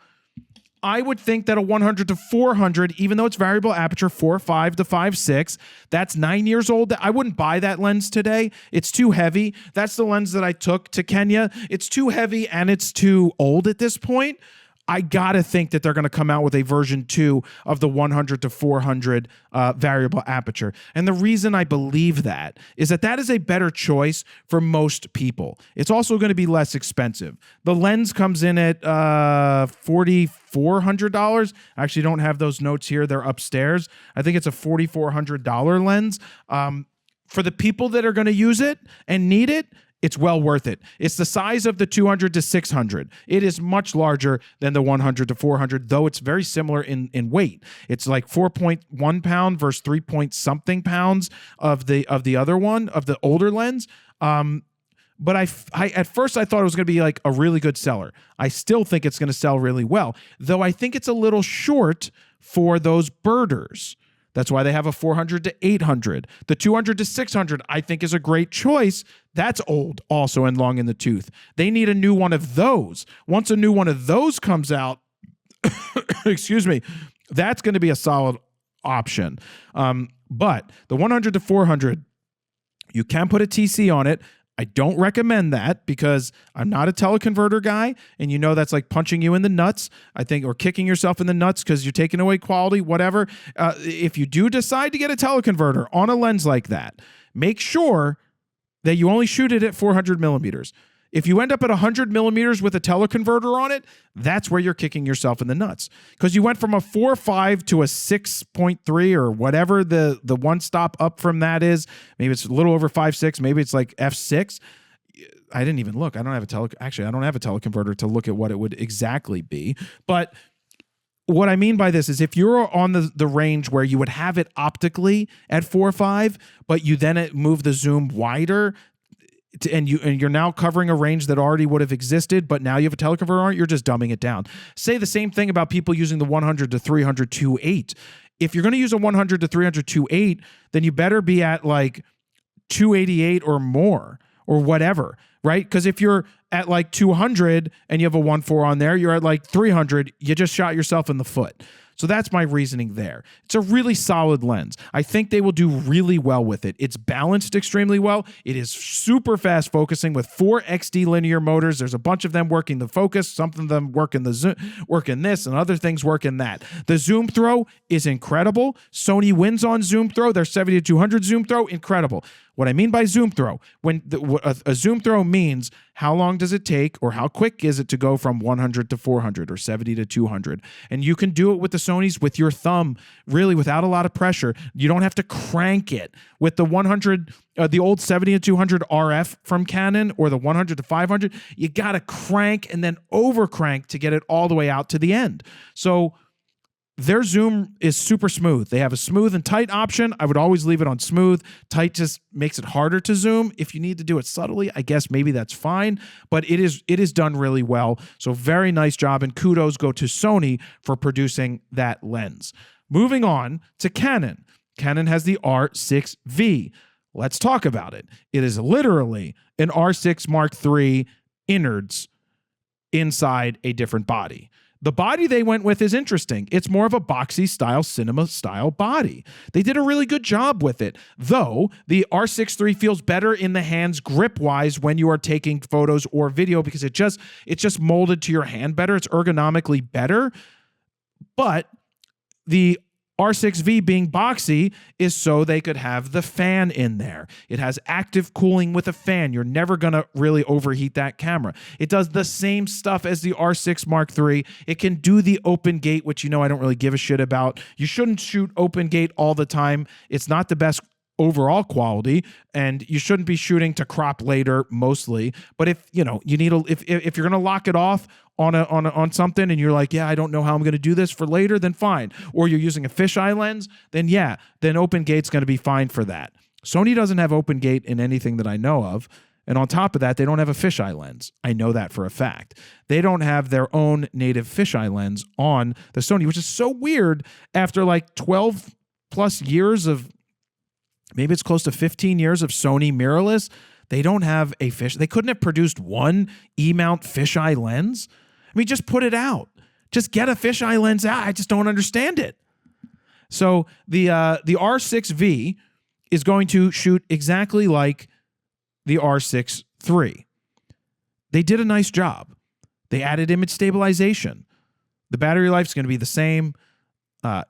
I would think that a 100-400, even though it's variable aperture, 4.5 to 5.6, that's 9 years old. I wouldn't buy that lens today. It's too heavy. That's the lens that I took to Kenya. It's too heavy and it's too old at this point. I gotta think that they're going to come out with a version 2 of the 100 to 400 variable aperture. And the reason I believe that is that is a better choice for most people. It's also going to be less expensive. The lens comes in at $4,400. I actually don't have those notes here. They're upstairs. I think it's a $4,400 lens. For the people that are going to use it and need it, it's well worth it. It's the size of the 200 to 600. It is much larger than the 100 to 400, though it's very similar in weight. It's like 4.1 pound versus 3 point something pounds of the other one, of the older lens. But I at first I thought it was going to be like a really good seller. I still think it's going to sell really well, though I think it's a little short for those birders. That's why they have a 400 to 800. The 200 to 600, I think, is a great choice. That's old also and long in the tooth. They need a new one of those. Once a new one of those comes out, excuse me, that's going to be a solid option. But the 100 to 400, you can put a TC on it. I don't recommend that because I'm not a teleconverter guy, and you know that's like punching you in the nuts, I think, or kicking yourself in the nuts because you're taking away quality, whatever. If you do decide to get a teleconverter on a lens like that, make sure that you only shoot it at 400 millimeters. If you end up at 100 millimeters with a teleconverter on it, that's where you're kicking yourself in the nuts because you went from a 4.5 to a 6.3 or whatever the one stop up from that is. Maybe it's a little over 5.6. Maybe it's like f6. I didn't even look. I don't have a teleconverter to look at what it would exactly be. But what I mean by this is if you're on the range where you would have it optically at 4.5, but you then move the zoom wider, and you're now covering a range that already would have existed, but now you have a teleconverter on it, you're just dumbing it down. Say the same thing about people using the 100 to 300 2.8. If you're going to use a 100 to 300 2.8, then you better be at like 288 or more or whatever, right? Because if you're at like 200 and you have a 1.4 on there, you're at like 300, you just shot yourself in the foot. So that's my reasoning there. It's a really solid lens. I think they will do really well with it. It's balanced extremely well. It is super fast focusing with 4 XD linear motors. There's a bunch of them working the focus. Some of them work in the zoom, work in this, and other things work in that. The zoom throw is incredible. Sony wins on zoom throw. Their 70 to 200 zoom throw, incredible. What I mean by zoom throw, when a zoom throw means how long does it take or how quick is it to go from 100 to 400 or 70 to 200. And you can do it with the Sonys with your thumb, really without a lot of pressure. You don't have to crank it. With the 100, the old 70 to 200 RF from Canon or the 100 to 500, you got to crank and then over crank to get it all the way out to the end. So their zoom is super smooth. They have a smooth and tight option. I would always leave it on smooth. Tight just makes it harder to zoom. If you need to do it subtly, I guess maybe that's fine, but it is done really well. So very nice job, and kudos go to Sony for producing that lens. Moving on to Canon. Canon has the R6V. Let's talk about it. It is literally an R6 Mark III innards inside a different body. The body they went with is interesting. It's more of a boxy style, cinema style body. They did a really good job with it, though the R6 III feels better in the hands grip-wise when you are taking photos or video because it's just molded to your hand better. It's ergonomically better, but the R6V being boxy is so they could have the fan in there. It has active cooling with a fan. You're never going to really overheat that camera. It does the same stuff as the R6 Mark III. It can do the open gate, which I don't really give a shit about. You shouldn't shoot open gate all the time. It's not the best overall quality, and you shouldn't be shooting to crop later mostly. But if you need if you're going to lock it off on something and you're like, yeah, I don't know how I'm going to do this for later, then fine. Or you're using a fisheye lens, then open gate's going to be fine for that. Sony doesn't have open gate in anything that I know of. And on top of that, they don't have a fisheye lens. I know that for a fact. They don't have their own native fisheye lens on the Sony, which is so weird after like 12 plus years of, maybe it's close to 15 years of Sony mirrorless. They don't have a they couldn't have produced one E-mount fisheye lens. I mean, just put it out. Just get a fisheye lens out. I just don't understand it. So the R6V is going to shoot exactly like the R6 III. They did a nice job. They added image stabilization. The battery life is going to be the same.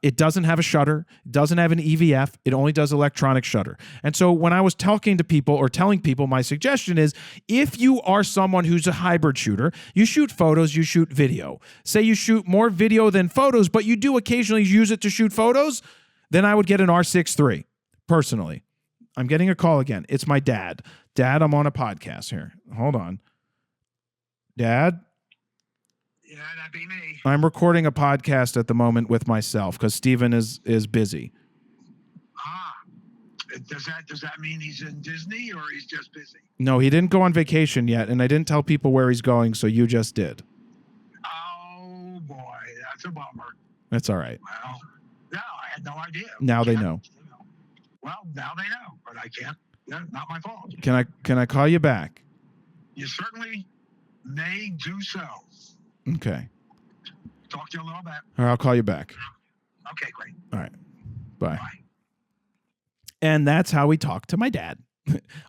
It doesn't have a shutter. It doesn't have an EVF. It only does electronic shutter. And so when I was talking to people or telling people, my suggestion is if you are someone who's a hybrid shooter, you shoot photos, you shoot video. Say you shoot more video than photos, but you do occasionally use it to shoot photos, then I would get an R6 III, personally. I'm getting a call again. It's my dad. Dad, I'm on a podcast here. Hold on. Dad? Yeah, that'd be me. I'm recording a podcast at the moment with myself because Steven is busy. Does that mean he's in Disney or he's just busy? No, he didn't go on vacation yet, and I didn't tell people where he's going, so you just did. Oh boy, that's a bummer. That's all right. Well, no, I had no idea. Now they know. Well, now they know, but I can't. Yeah, not my fault. Can I call you back? You certainly may do so. Okay. Talk to you a little bit. All right, I'll call you back. Okay, great. All right. Bye. Bye. And that's how we talk to my dad.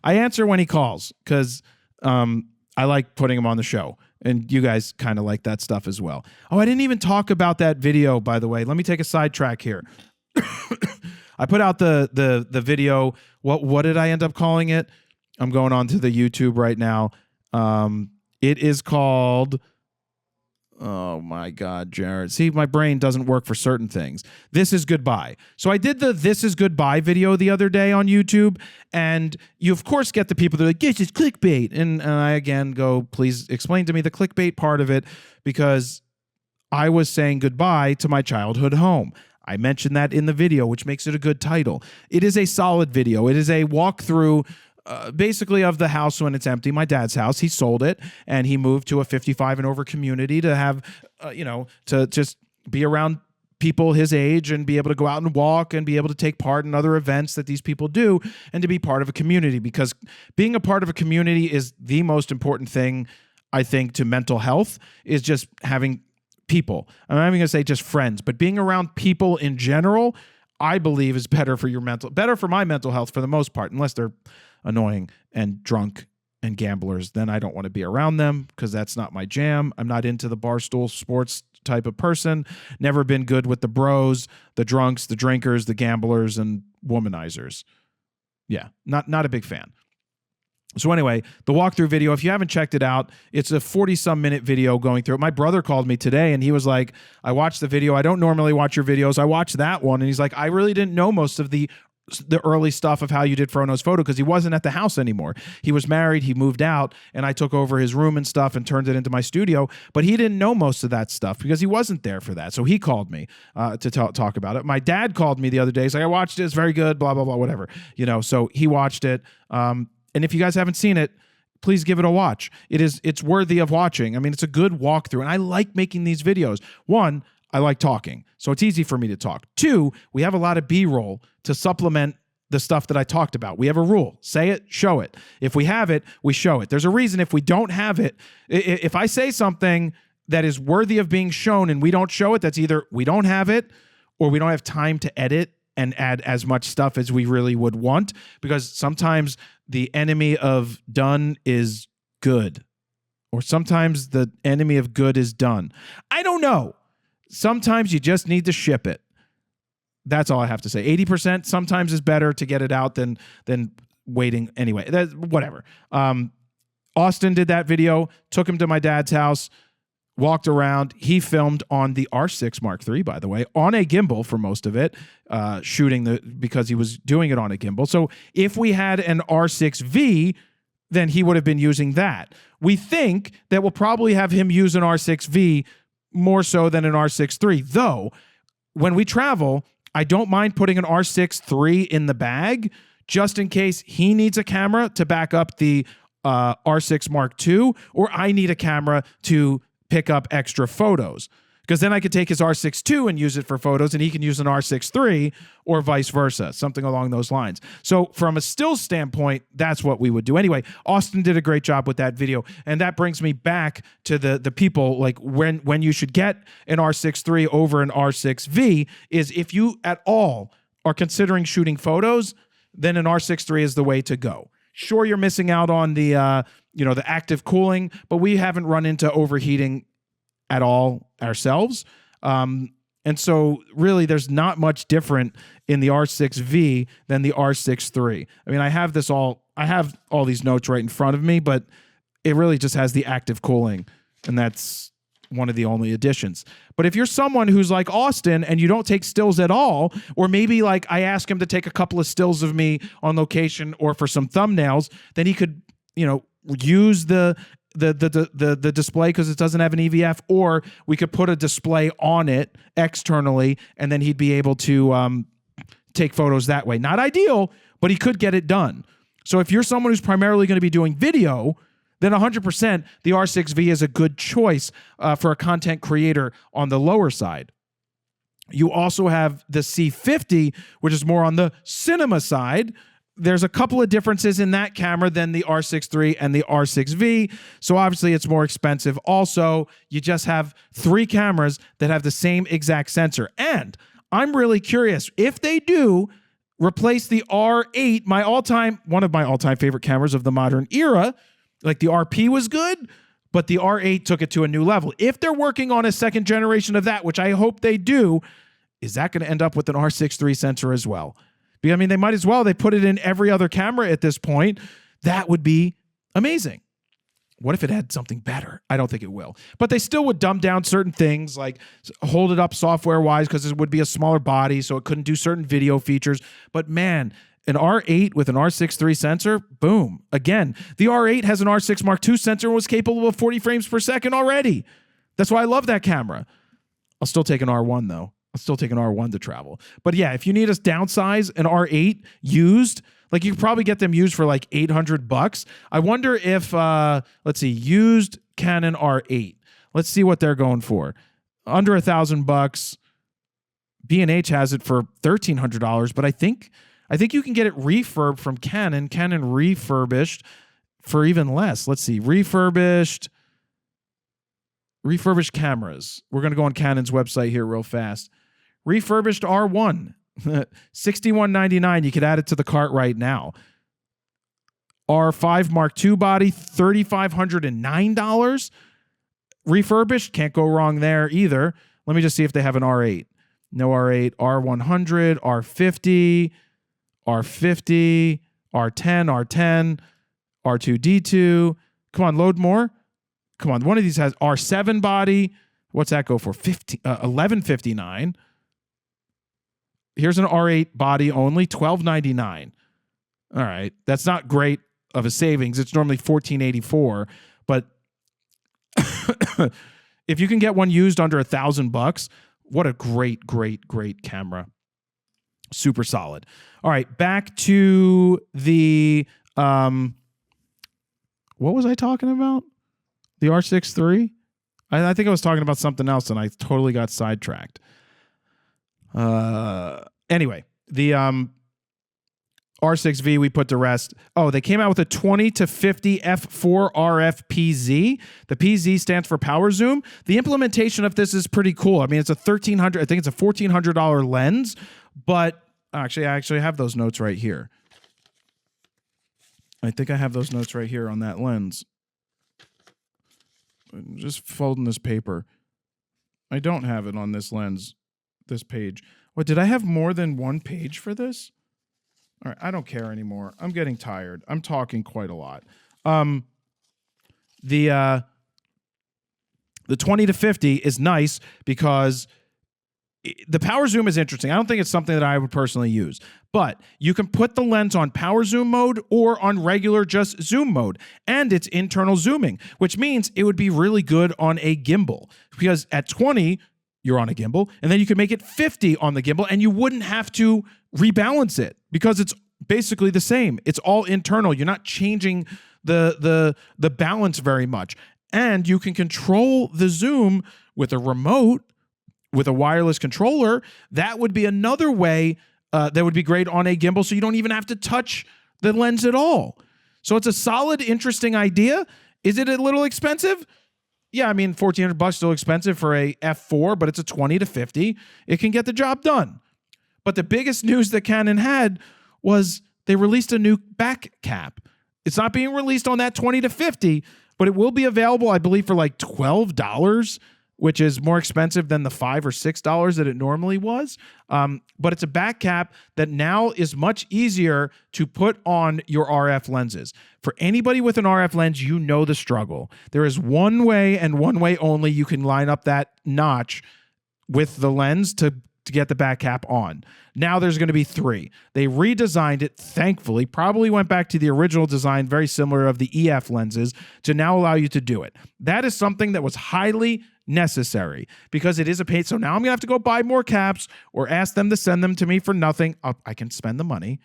I answer when he calls because I like putting him on the show. And you guys kind of like that stuff as well. Oh, I didn't even talk about that video, by the way. Let me take a sidetrack here. I put out the video. What did I end up calling it? I'm going on to the YouTube right now. It is called... Oh my God, Jared. See, my brain doesn't work for certain things. This is Goodbye. So I did the This is Goodbye video the other day on YouTube, and you of course get the people that are like, this is clickbait. And I again go, please explain to me the clickbait part of it, because I was saying goodbye to my childhood home. I mentioned that in the video, which makes it a good title. It is a solid video. It is a walkthrough basically of the house when it's empty. My dad's house, he sold it and he moved to a 55 and over community to have, to just be around people his age and be able to go out and walk and be able to take part in other events that these people do and to be part of a community, because being a part of a community is the most important thing, I think, to mental health, is just having people. I'm not even going to say just friends, but being around people in general, I believe is better for my mental health for the most part, unless they're annoying and drunk and gamblers. Then I don't want to be around them because that's not my jam. I'm not into the barstool sports type of person. Never been good with the bros, the drunks, the drinkers, the gamblers, and womanizers. Yeah, not a big fan. So anyway, the walkthrough video, if you haven't checked it out, it's a 40-some minute video going through it. My brother called me today and he was like, I watched the video. I don't normally watch your videos. I watched that one. And he's like, I really didn't know most of the early stuff of how you did Frono's photo because he wasn't at the house anymore. He was married, he moved out, and I took over his room and stuff and turned it into my studio, but he didn't know most of that stuff because he wasn't there for that. So he called me to talk about it. My dad called me the other day. He's like, I watched it, it's very good, blah, blah, blah, whatever. So he watched it. And if you guys haven't seen it, please give it a watch. It's worthy of watching. I mean, it's a good walkthrough, and I like making these videos. One, I like talking, so it's easy for me to talk. Two, we have a lot of B-roll to supplement the stuff that I talked about. We have a rule. Say it, show it. If we have it, we show it. There's a reason if we don't have it. If I say something that is worthy of being shown and we don't show it, that's either we don't have it or we don't have time to edit and add as much stuff as we really would want, because sometimes the enemy of done is good, or sometimes the enemy of good is done. I don't know. Sometimes you just need to ship it. That's all I have to say. 80% sometimes is better to get it out than waiting. Anyway, whatever. Austin did that video, took him to my dad's house, walked around. He filmed on the R6 Mark III, by the way, on a gimbal for most of it, because he was doing it on a gimbal. So if we had an R6V, then he would have been using that. We think that we'll probably have him use an R6V more so than an R6 III. Though, when we travel, I don't mind putting an R6 III in the bag just in case he needs a camera to back up the R6 Mark II, or I need a camera to pick up extra photos. Because then I could take his R6 II and use it for photos, and he can use an R6 III, or vice versa, something along those lines. So from a still standpoint, that's what we would do. Anyway, Austin did a great job with that video, and that brings me back to the people, like when you should get an R6 III over an R6V is if you at all are considering shooting photos, then an R6 III is the way to go. Sure, you're missing out on the the active cooling, but we haven't run into overheating at all ourselves. And so really there's not much different in the R6V than the R6 III. I mean, I have all these notes right in front of me, but it really just has the active cooling, and that's one of the only additions. But if you're someone who's like Austin and you don't take stills at all, or maybe like I ask him to take a couple of stills of me on location or for some thumbnails, then he could, use the display because it doesn't have an EVF, or we could put a display on it externally, and then he'd be able to take photos that way. Not ideal, but he could get it done. So if you're someone who's primarily going to be doing video, then 100% the R6V is a good choice for a content creator on the lower side. You also have the C50, which is more on the cinema side. There's a couple of differences in that camera than the R6 III and the R6V. So obviously it's more expensive. Also, you just have 3 cameras that have the same exact sensor. And I'm really curious if they do replace the R8, one of my all-time favorite cameras of the modern era. Like the RP was good, but the R8 took it to a new level. If they're working on a second generation of that, which I hope they do, is that going to end up with an R6 III sensor as well? I mean, they might as well. They put it in every other camera at this point. That would be amazing. What if it had something better? I don't think it will. But they still would dumb down certain things, like hold it up software-wise because it would be a smaller body, so it couldn't do certain video features. But man, an R8 with an R6 III sensor, boom. Again, the R8 has an R6 Mark II sensor and was capable of 40 frames per second already. That's why I love that camera. I'll still take an R1, though. I'll still take an R1 to travel. But yeah, if you need to downsize an R8 used, like you could probably get them used for like $800. I wonder if, let's see, used Canon R8. Let's see what they're going for. Under $1,000. B&H has it for $1,300, but I think you can get it refurbed from Canon refurbished for even less. Let's see, refurbished cameras. We're going to go on Canon's website here real fast. Refurbished R1, $61.99. You could add it to the cart right now. R5 Mark II body, $3,509. Refurbished, can't go wrong there either. Let me just see if they have an R8. No R8, R100, R50, R50, R10, R2D2. Come on, load more. Come on, one of these has R7 body. What's that go for? $11.59. Here's an R8 body only, $12.99. All right, that's not great of a savings. It's normally $14.84, but if you can get one used under $1,000, what a great camera. Super solid. All right, back to the what was I talking about? The R6 III? I think I was talking about something else and I totally got sidetracked. Anyway, the R6V we put to rest. Oh, they came out with a 20-50 f4 RF-PZ. The PZ stands for power zoom. The implementation of this is pretty cool. I mean, it's a $1,400 lens, but actually, I actually have those notes right here. I think I have those notes right here on that lens. I'm just folding this paper. I don't have it on this lens, this page. What, did I have more than one page for this? All right, I don't care anymore. I'm getting tired. I'm talking quite a lot. The 20-50 is nice because the power zoom is interesting. I don't think it's something that I would personally use, but you can put the lens on power zoom mode or on regular just zoom mode, and it's internal zooming, which means it would be really good on a gimbal because at 20, you're on a gimbal, and then you can make it 50 on the gimbal, and you wouldn't have to rebalance it because it's basically the same. It's all internal. You're not changing the balance very much, and you can control the zoom with a remote, with a wireless controller. That would be another way that would be great on a gimbal, so you don't even have to touch the lens at all. So it's a solid, interesting idea. Is it a little expensive? Yeah, I mean, $1,400 still expensive for a f4, but it's a 20-50. It can get the job done. But the biggest news that Canon had was they released a new back cap. It's not being released on that 20-50, but it will be available, I believe, for like $12 which is more expensive than the $5 or $6 that it normally was. But it's a back cap that now is much easier to put on your RF lenses. For anybody with an RF lens, you know the struggle. There is one way and one way only you can line up that notch with the lens to get the back cap on. Now there's going to be 3. They redesigned it, thankfully, probably went back to the original design, very similar of the EF lenses, to now allow you to do it. That is something that was highly necessary because it is a pain. So now I'm going to have to go buy more caps or ask them to send them to me for nothing. I can spend the money.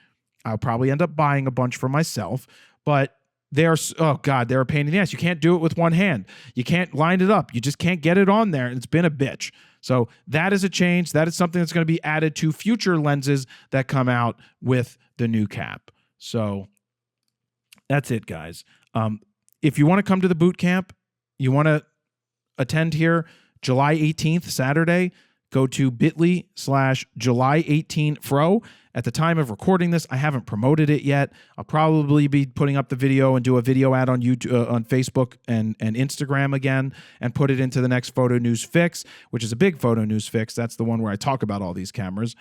I'll probably end up buying a bunch for myself, but they're a pain in the ass. You can't do it with one hand. You can't line it up. You just can't get it on there. And it's been a bitch. So that is a change. That is something that's going to be added to future lenses that come out with the new cap. So that's it, guys. If you want to come to the boot camp, you want to attend here July 18th, Saturday, go to bit.ly/July18fro. At the time of recording this, I haven't promoted it yet. I'll probably be putting up the video and do a video ad on YouTube, on Facebook and Instagram again, and put it into the next Photo News Fix, which is a big Photo News Fix. That's the one where I talk about all these cameras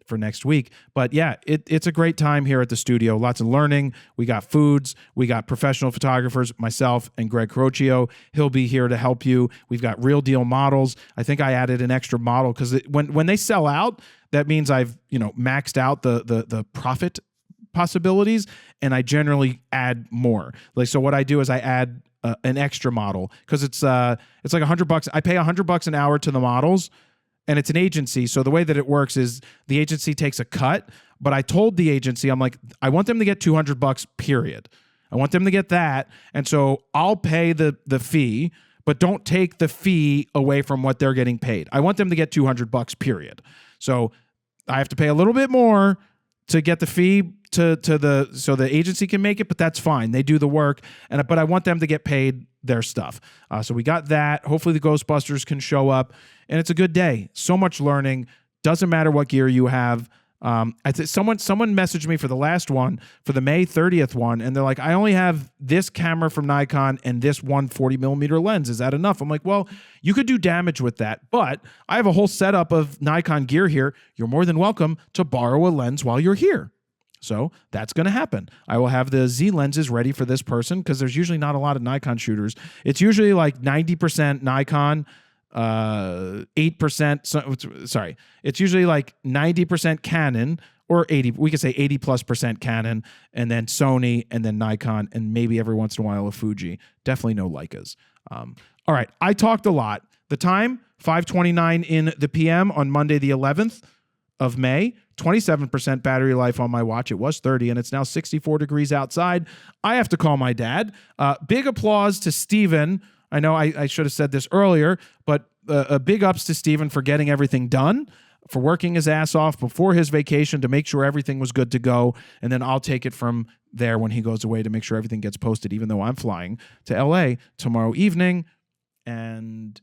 for next week. But yeah, it's a great time here at the studio. Lots of learning. We got foods. We got professional photographers, myself and Greg Crocchio. He'll be here to help you. We've got real deal models. I think I added an extra model because when they sell out, that means I've maxed out the profit possibilities, and I generally add more. So what I do is I add an extra model because it's like $100. I pay $100 an hour to the models. And it's an agency, so the way that it works is the agency takes a cut, but I told the agency, I'm like, I want them to get $200, period. I want them to get that, and so I'll pay the fee, but don't take the fee away from what they're getting paid. I want them to get $200, period. So I have to pay a little bit more to get the fee so the agency can make it, but that's fine. They do the work, but I want them to get paid their stuff. So we got that. Hopefully the Ghostbusters can show up, and it's a good day. So much learning. Doesn't matter what gear you have. Someone messaged me for the last one, for the May 30th one, and they're like, I only have this camera from Nikon and this 140mm lens. Is that enough? I'm like, well, you could do damage with that, but I have a whole setup of Nikon gear here. You're more than welcome to borrow a lens while you're here. So that's going to happen. I will have the Z lenses ready for this person because there's usually not a lot of Nikon shooters. It's usually like 90% Nikon, 8%. Sorry, it's usually like 90% Canon or 80. We could say 80+% Canon, and then Sony, and then Nikon, and maybe every once in a while a Fuji. Definitely no Leicas. All right, I talked a lot. The time 5:29 in the PM on Monday the 11th of May. 27% battery life on my watch. It was 30, and it's now 64 degrees outside. I have to call my dad. Big applause to Steven. I know I should have said this earlier, but a big ups to Steven for getting everything done, for working his ass off before his vacation to make sure everything was good to go, and then I'll take it from there when he goes away to make sure everything gets posted, even though I'm flying to LA tomorrow evening, and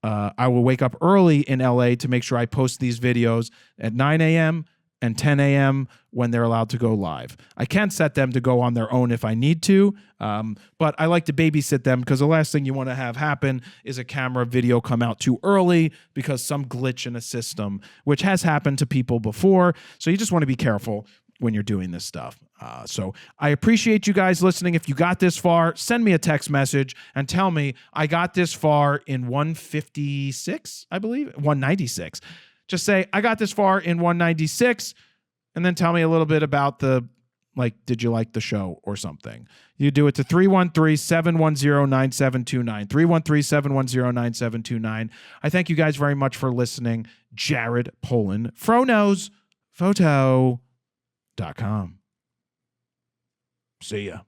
I will wake up early in LA to make sure I post these videos at 9 a.m. and 10 a.m. when they're allowed to go live. I can set them to go on their own if I need to, but I like to babysit them because the last thing you want to have happen is a camera video come out too early because some glitch in a system, which has happened to people before. So you just want to be careful when you're doing this stuff. So I appreciate you guys listening. If you got this far, send me a text message and tell me I got this far in 156, I believe, 196. Just say, I got this far in 196, and then tell me a little bit about did you like the show or something? You do it to 313-710-9729. 313-710-9729. I thank you guys very much for listening. Jared Polin, Photos, Photo.com. See ya.